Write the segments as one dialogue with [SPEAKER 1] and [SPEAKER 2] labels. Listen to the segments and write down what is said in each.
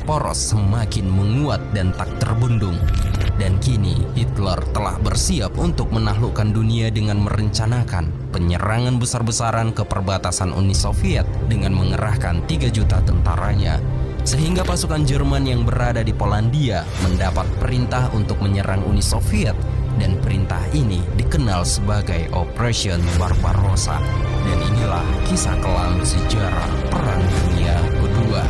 [SPEAKER 1] poros semakin menguat dan tak terbendung. Dan kini Hitler telah bersiap untuk menaklukkan dunia dengan merencanakan penyerangan besar-besaran ke perbatasan Uni Soviet dengan mengerahkan 3 juta tentaranya. Sehingga pasukan Jerman yang berada di Polandia mendapat perintah untuk menyerang Uni Soviet, dan perintah ini dikenal sebagai Operation Barbarossa. Dan inilah kisah kelam sejarah Perang Dunia Kedua.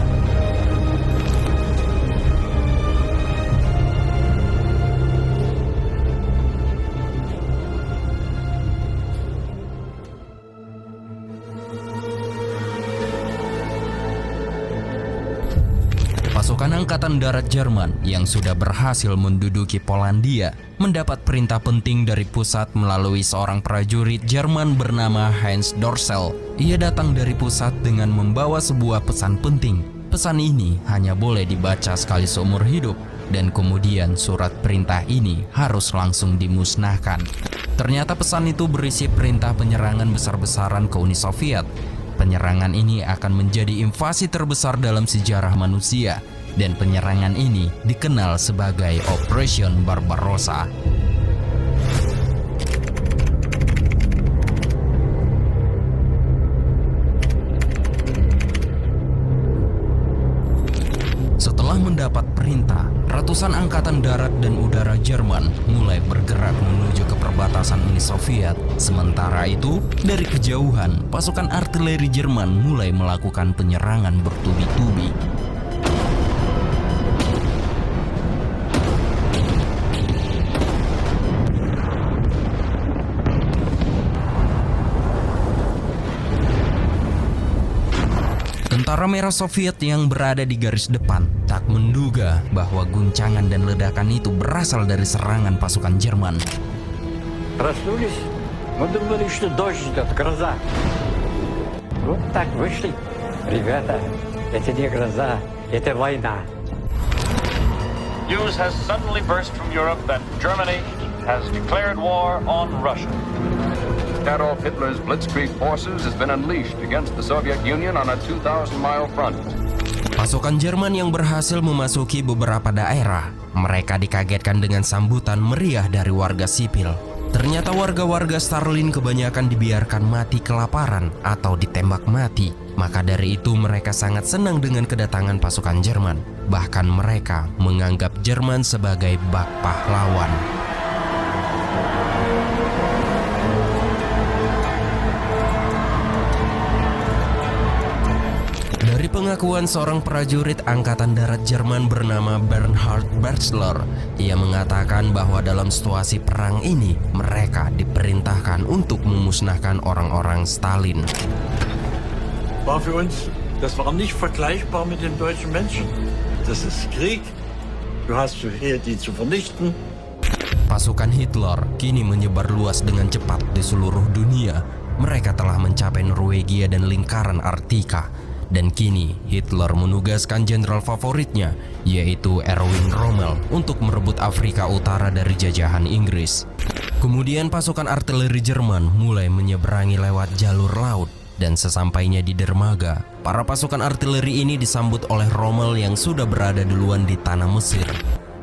[SPEAKER 1] Pasukan Angkatan Darat Jerman yang sudah berhasil menduduki Polandia mendapat perintah penting dari pusat melalui seorang prajurit Jerman bernama Heinz Dorsel. Ia datang dari pusat dengan membawa sebuah pesan penting. Pesan ini hanya boleh dibaca sekali seumur hidup, dan kemudian surat perintah ini harus langsung dimusnahkan. Ternyata pesan itu berisi perintah penyerangan besar-besaran ke Uni Soviet. Penyerangan ini akan menjadi invasi terbesar dalam sejarah manusia, dan penyerangan ini dikenal sebagai Operation Barbarossa. Setelah mendapat perintah, ratusan angkatan darat dan udara Jerman mulai bergerak menuju ke perbatasan Uni Soviet. Sementara itu, dari kejauhan, pasukan artileri Jerman mulai melakukan penyerangan bertubi-tubi. Tentara Merah Soviet yang berada di garis depan tak menduga bahwa guncangan dan ledakan itu berasal dari serangan pasukan Jerman.
[SPEAKER 2] Проснулись, мы думали, что дождь идет, гроза. Вот так вышли. Ребята, это не гроза, это война.
[SPEAKER 3] News has suddenly burst from Europe that Germany has declared war on Russia.
[SPEAKER 4] Adolf Hitler's Blitzkrieg forces has been unleashed against the Soviet Union on a 2,000-mile front.
[SPEAKER 1] Pasukan Jerman yang berhasil memasuki beberapa daerah, mereka dikagetkan dengan sambutan meriah dari warga sipil. Ternyata warga-warga Stalin kebanyakan dibiarkan mati kelaparan atau ditembak mati. Maka dari itu mereka sangat senang dengan kedatangan pasukan Jerman. Bahkan mereka menganggap Jerman sebagai bak pahlawan. Dari pengakuan seorang prajurit Angkatan Darat Jerman bernama Bernhard Bertzler, ia mengatakan bahwa dalam situasi perang ini mereka diperintahkan untuk memusnahkan orang-orang Stalin.
[SPEAKER 5] War für uns, das war nicht vergleichbar mit den deutschen Menschen. Das ist Krieg. Du hast hier die zu vernichten.
[SPEAKER 1] Pasukan Hitler kini menyebar luas dengan cepat di seluruh dunia. Mereka telah mencapai Norwegia dan lingkaran Arktika. Dan kini Hitler menugaskan jenderal favoritnya, yaitu Erwin Rommel, untuk merebut Afrika Utara dari jajahan Inggris. Kemudian pasukan artileri Jerman mulai menyeberangi lewat jalur laut, dan sesampainya di dermaga, para pasukan artileri ini disambut oleh Rommel yang sudah berada duluan di tanah Mesir.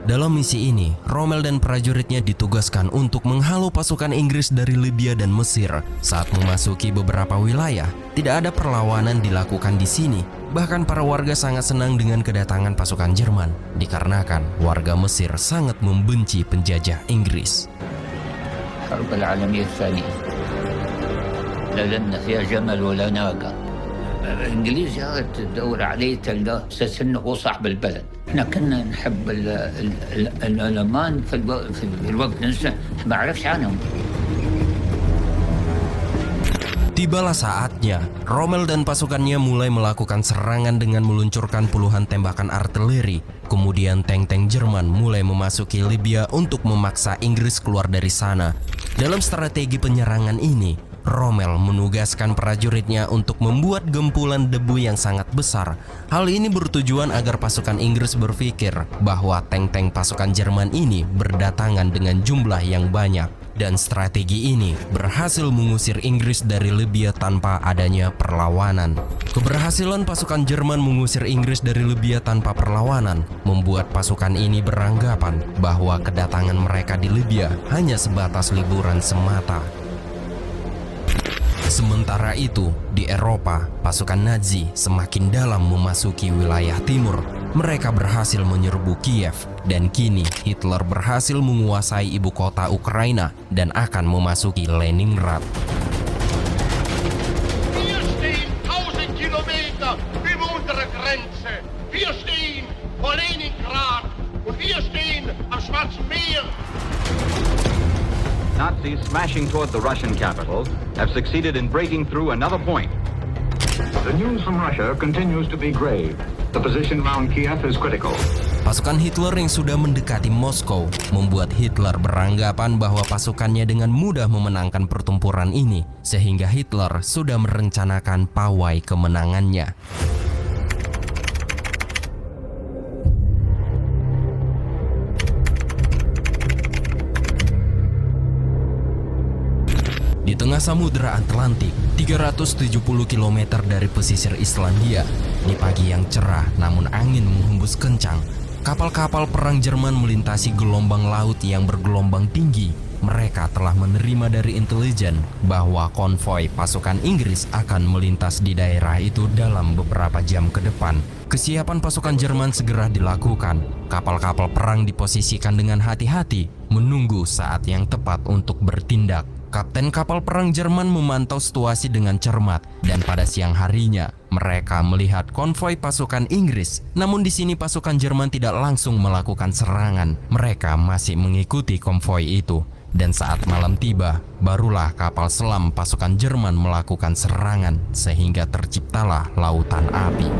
[SPEAKER 1] Dalam misi ini, Rommel dan prajuritnya ditugaskan untuk menghalau pasukan Inggris dari Libya dan Mesir. Saat memasuki beberapa wilayah, tidak ada perlawanan dilakukan di sini. Bahkan para warga sangat senang dengan kedatangan pasukan Jerman, dikarenakan warga Mesir sangat membenci penjajah Inggris.
[SPEAKER 6] الحرب العالمية الثانية لا لنا فيها جمل ولا ناقة. الإنجليز تدور عليه تلقاه أساس إنه هو صاحب البلد. إحنا كنا نحب الألمان في الوقت نفسه ما عرفش عنهم.
[SPEAKER 1] Tibalah saatnya, Rommel dan pasukannya mulai melakukan serangan dengan meluncurkan puluhan tembakan artileri. Kemudian tank-tank Jerman mulai memasuki Libya untuk memaksa Inggris keluar dari sana. Dalam strategi penyerangan ini, Rommel menugaskan prajuritnya untuk membuat gempulan debu yang sangat besar. Hal ini bertujuan agar pasukan Inggris berpikir bahwa tank-tank pasukan Jerman ini berdatangan dengan jumlah yang banyak. Dan strategi ini berhasil mengusir Inggris dari Libya tanpa adanya perlawanan. Keberhasilan pasukan Jerman mengusir Inggris dari Libya tanpa perlawanan membuat pasukan ini beranggapan bahwa kedatangan mereka di Libya hanya sebatas liburan semata. Sementara itu, di Eropa, pasukan Nazi semakin dalam memasuki wilayah timur. Mereka berhasil menyerbu Kiev, dan kini Hitler berhasil menguasai ibu kota Ukraina dan akan memasuki Leningrad.
[SPEAKER 7] Wir stehen 1000 Kilometer über unsere Grenze. Wir stehen vor Leningrad und wir stehen am Schwarzen Meer.
[SPEAKER 4] Nazis smashing toward the Russian capital have succeeded in breaking through another point.
[SPEAKER 8] The news from Russia continues to be grave. The position around Kiev is critical.
[SPEAKER 1] Pasukan Hitler yang sudah mendekati Moskow membuat Hitler beranggapan bahwa pasukannya dengan mudah memenangkan pertempuran ini, sehingga Hitler sudah merencanakan pawai kemenangannya. Di tengah Samudra Atlantik, 370 km dari pesisir Islandia, di pagi yang cerah namun angin menghembus kencang, kapal-kapal perang Jerman melintasi gelombang laut yang bergelombang tinggi. Mereka telah menerima dari intelijen bahwa konvoi pasukan Inggris akan melintas di daerah itu dalam beberapa jam ke depan. Kesiapan pasukan Jerman segera dilakukan. Kapal-kapal perang diposisikan dengan hati-hati, menunggu saat yang tepat untuk bertindak. Kapten kapal perang Jerman memantau situasi dengan cermat, dan pada siang harinya mereka melihat konvoi pasukan Inggris. Namun di sini pasukan Jerman tidak langsung melakukan serangan. Mereka masih mengikuti konvoi itu. Dan saat malam tiba, barulah kapal selam pasukan Jerman melakukan serangan, sehingga terciptalah lautan api.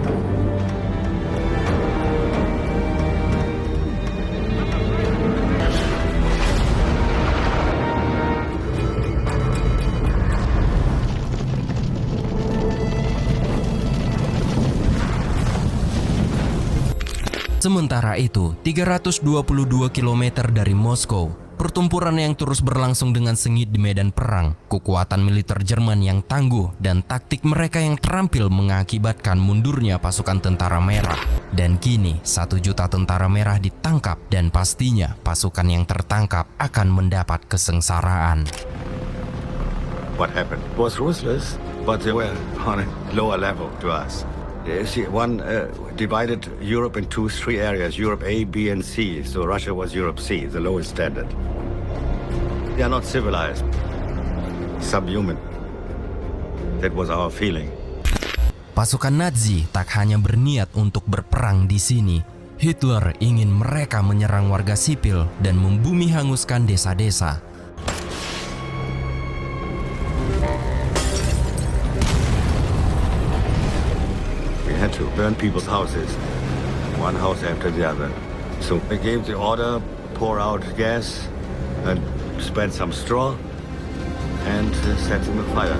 [SPEAKER 1] Sementara itu, 322 km dari Moskow, pertempuran yang terus berlangsung dengan sengit di medan perang, kekuatan militer Jerman yang tangguh dan taktik mereka yang terampil mengakibatkan mundurnya pasukan tentara merah. Dan kini 1 juta tentara merah ditangkap, dan pastinya pasukan yang tertangkap akan mendapat kesengsaraan.
[SPEAKER 9] What happened was ruthless, but they were on a lower level to us. One divided Europe into 3 areas, Europe A, B, and C. So Russia was Europe C, the lowest standard. They are not civilized, subhuman. That was our feeling.
[SPEAKER 1] Pasukan Nazi tak hanya berniat untuk berperang di sini. Hitler ingin mereka menyerang warga sipil dan membumi hanguskan desa-desa.
[SPEAKER 9] Had to burn people's houses, one house after the other. So they gave the order, pour out gas and spread some straw and set them afire.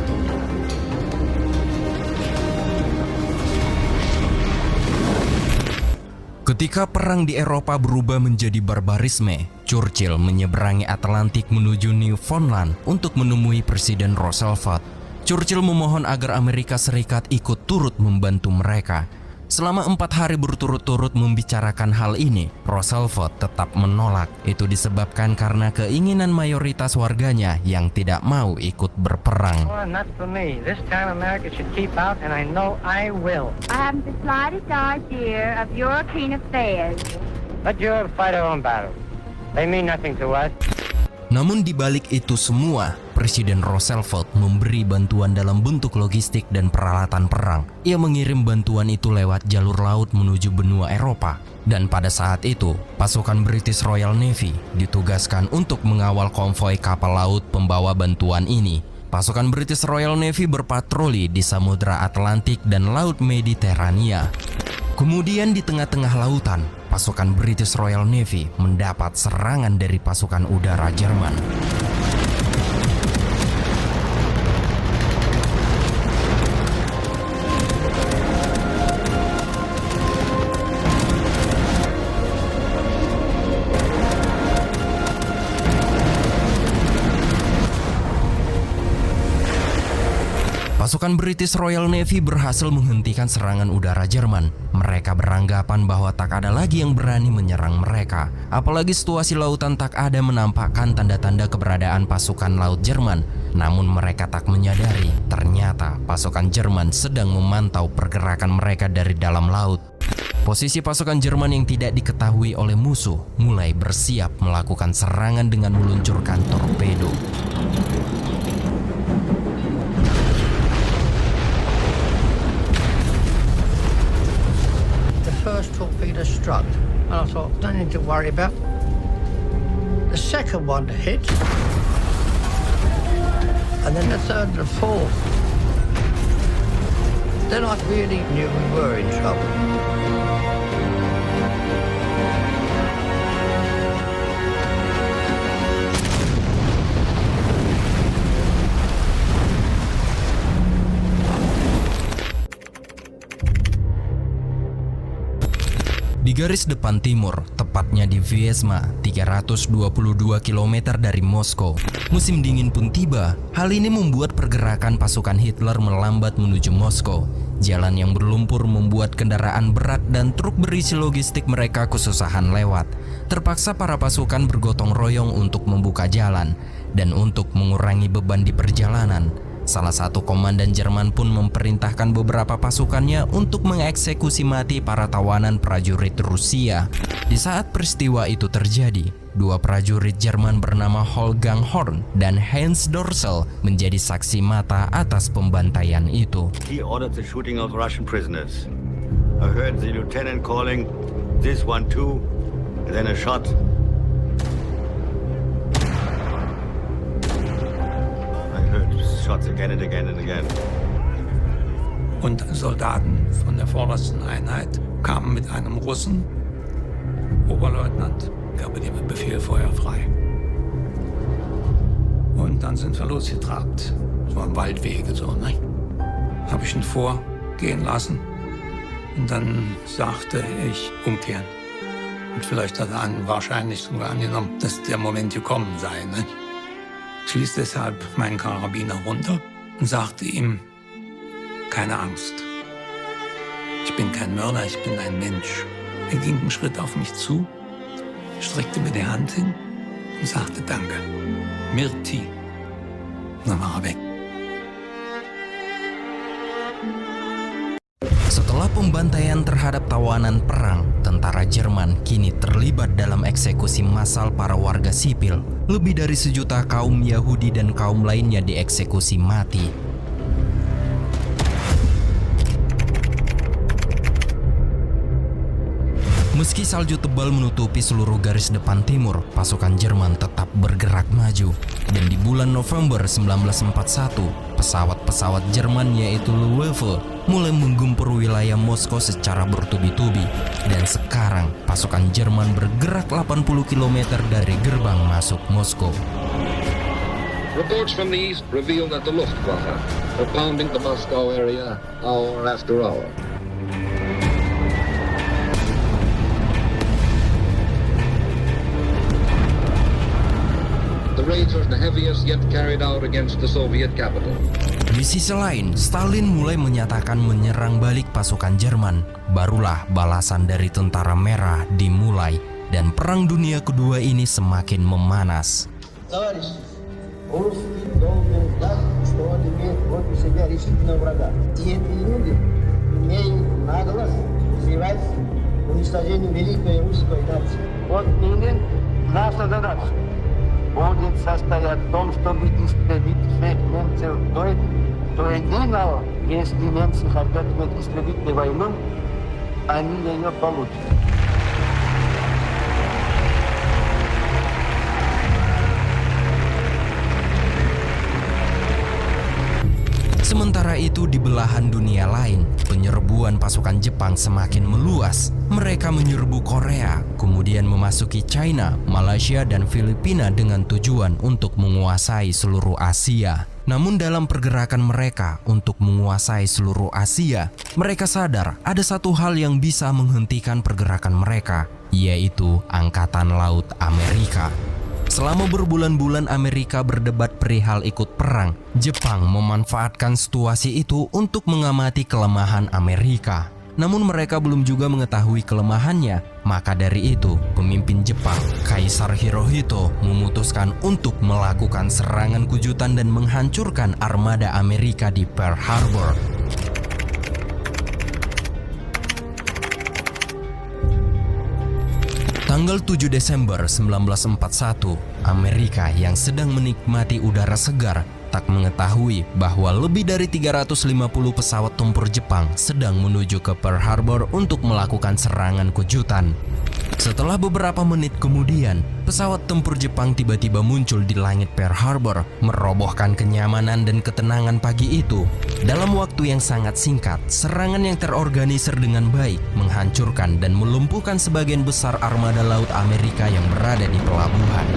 [SPEAKER 1] Ketika perang di Eropa berubah menjadi barbarisme, Churchill menyeberangi Atlantik menuju Newfoundland untuk menemui Presiden Roosevelt. Churchill memohon agar Amerika Serikat ikut turut membantu mereka. Selama 4 hari berturut-turut membicarakan hal ini, Roosevelt tetap menolak. Itu disebabkan karena keinginan mayoritas warganya yang tidak mau ikut berperang.
[SPEAKER 2] Well, not for me. This time America should keep out, and I know I will.
[SPEAKER 10] I haven't the slightest idea of European affairs.
[SPEAKER 2] Let Europe fight our own battle. They mean nothing to us.
[SPEAKER 1] Namun di balik itu semua, Presiden Roosevelt memberi bantuan dalam bentuk logistik dan peralatan perang. Ia mengirim bantuan itu lewat jalur laut menuju benua Eropa. Dan pada saat itu, pasukan British Royal Navy ditugaskan untuk mengawal konvoi kapal laut pembawa bantuan ini. Pasukan British Royal Navy berpatroli di Samudra Atlantik dan Laut Mediterania. Kemudian di tengah-tengah lautan, pasukan British Royal Navy mendapat serangan dari pasukan udara Jerman. Pasukan British Royal Navy berhasil menghentikan serangan udara Jerman. Mereka beranggapan bahwa tak ada lagi yang berani menyerang mereka. Apalagi situasi lautan tak ada menampakkan tanda-tanda keberadaan pasukan laut Jerman. Namun mereka tak menyadari, ternyata pasukan Jerman sedang memantau pergerakan mereka dari dalam laut. Posisi pasukan Jerman yang tidak diketahui oleh musuh mulai bersiap melakukan serangan dengan meluncurkan torpedo.
[SPEAKER 11] The first torpedo struck, and I thought, nothing to worry about. The second one hit, and then the third and the fourth. Then I really knew we were in trouble.
[SPEAKER 1] Di garis depan timur, tepatnya di Vyazma, 322 km dari Moskow, musim dingin pun tiba. Hal ini membuat pergerakan pasukan Hitler melambat menuju Moskow. Jalan yang berlumpur membuat kendaraan berat dan truk berisi logistik mereka kesusahan lewat. Terpaksa para pasukan bergotong royong untuk membuka jalan dan untuk mengurangi beban di perjalanan. Salah satu komandan Jerman pun memerintahkan beberapa pasukannya untuk mengeksekusi mati para tawanan prajurit Rusia. Di saat peristiwa itu terjadi, dua prajurit Jerman bernama Wolfgang Horn dan Heinz Dorsel menjadi saksi mata atas pembantaian itu.
[SPEAKER 9] He ordered the shooting of Russian prisoners. I heard the lieutenant calling, "This one too," and then a shot. Shots again and again and again.
[SPEAKER 5] Und Soldaten von der vordersten Einheit kamen mit einem Russen, Oberleutnant, gab dem Befehl Feuer frei. Und dann sind wir losgetrabt. So am Waldwege so, ne? Habe ich ihn vorgehen lassen. Und dann sagte ich, umkehren. Und vielleicht hat er wahrscheinlich sogar angenommen, dass der Moment gekommen sei, ne? Ich ließ deshalb meinen Karabiner runter und sagte ihm, keine Angst. Ich bin kein Mörder, ich bin ein Mensch. Er ging einen Schritt auf mich zu, streckte mir die Hand hin und sagte Danke. Mirti. Dann war er weg.
[SPEAKER 1] Setelah pembantaian terhadap tawanan perang, tentara Jerman kini terlibat dalam eksekusi massal para warga sipil. Lebih dari 1 juta kaum Yahudi dan kaum lainnya dieksekusi mati. Meski salju tebal menutupi seluruh garis depan timur, pasukan Jerman tetap bergerak maju. Dan di bulan November 1941, pesawat-pesawat Jerman yaitu Luftwaffe mulai menggempur wilayah Moskow secara bertubi-tubi. Dan sekarang pasukan Jerman bergerak 80 km dari gerbang masuk Moskow.
[SPEAKER 4] Reports from the east reveal that the Luftwaffe are pounding the Moscow area hour after hour. The raids are the heaviest yet carried out against the Soviet capital.
[SPEAKER 1] Di sisi lain, Stalin mulai menyatakan menyerang balik pasukan Jerman. Barulah balasan dari Tentara Merah dimulai dan Perang Dunia Kedua ini semakin memanas.
[SPEAKER 11] Будет состоять в том, чтобы истребить всех немцев до единого. Если немцы хотят истребить войну, они ее получат.
[SPEAKER 1] Sementara itu di belahan dunia lain, penyerbuan pasukan Jepang semakin meluas. Mereka menyerbu Korea, kemudian memasuki China, Malaysia, dan Filipina dengan tujuan untuk menguasai seluruh Asia. Namun dalam pergerakan mereka untuk menguasai seluruh Asia, mereka sadar ada satu hal yang bisa menghentikan pergerakan mereka, yaitu Angkatan Laut Amerika. Selama berbulan-bulan Amerika berdebat perihal ikut perang, Jepang memanfaatkan situasi itu untuk mengamati kelemahan Amerika. Namun mereka belum juga mengetahui kelemahannya, maka dari itu pemimpin Jepang, Kaisar Hirohito, memutuskan untuk melakukan serangan kejutan dan menghancurkan armada Amerika di Pearl Harbor. Tanggal 7 Desember 1941, Amerika yang sedang menikmati udara segar tak mengetahui bahwa lebih dari 350 pesawat tempur Jepang sedang menuju ke Pearl Harbor untuk melakukan serangan kejutan. Setelah beberapa menit kemudian, pesawat tempur Jepang tiba-tiba muncul di langit Pearl Harbor, merobohkan kenyamanan dan ketenangan pagi itu. Dalam waktu yang sangat singkat, serangan yang terorganisir dengan baik menghancurkan dan melumpuhkan sebagian besar armada laut Amerika yang berada di pelabuhan.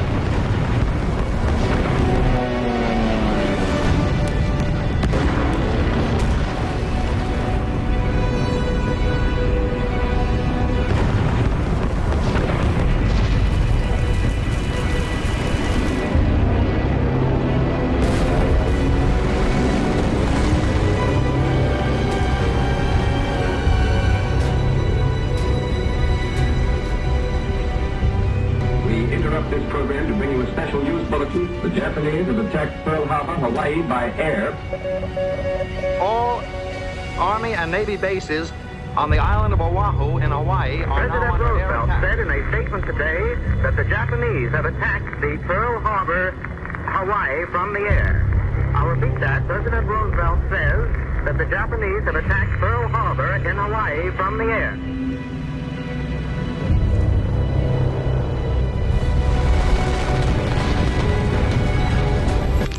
[SPEAKER 8] This program to bring you a special news bulletin. The Japanese have attacked Pearl Harbor, Hawaii by air.
[SPEAKER 12] All Army and Navy bases on the island of Oahu in Hawaii are now under air attack.
[SPEAKER 13] President Roosevelt said in a statement today that the Japanese have attacked the Pearl Harbor, Hawaii from the air. I'll repeat that. President Roosevelt says that the Japanese have attacked Pearl Harbor in Hawaii from the air.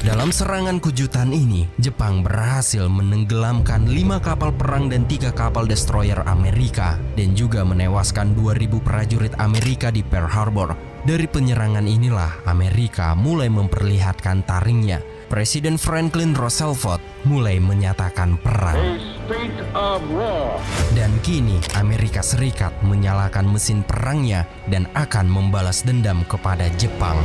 [SPEAKER 1] Dalam serangan kejutan ini, Jepang berhasil menenggelamkan 5 kapal perang dan 3 kapal destroyer Amerika dan juga menewaskan 2.000 prajurit Amerika di Pearl Harbor. Dari penyerangan inilah Amerika mulai memperlihatkan taringnya. Presiden Franklin Roosevelt mulai menyatakan perang. Dan kini Amerika Serikat menyalakan mesin perangnya dan akan membalas dendam kepada Jepang.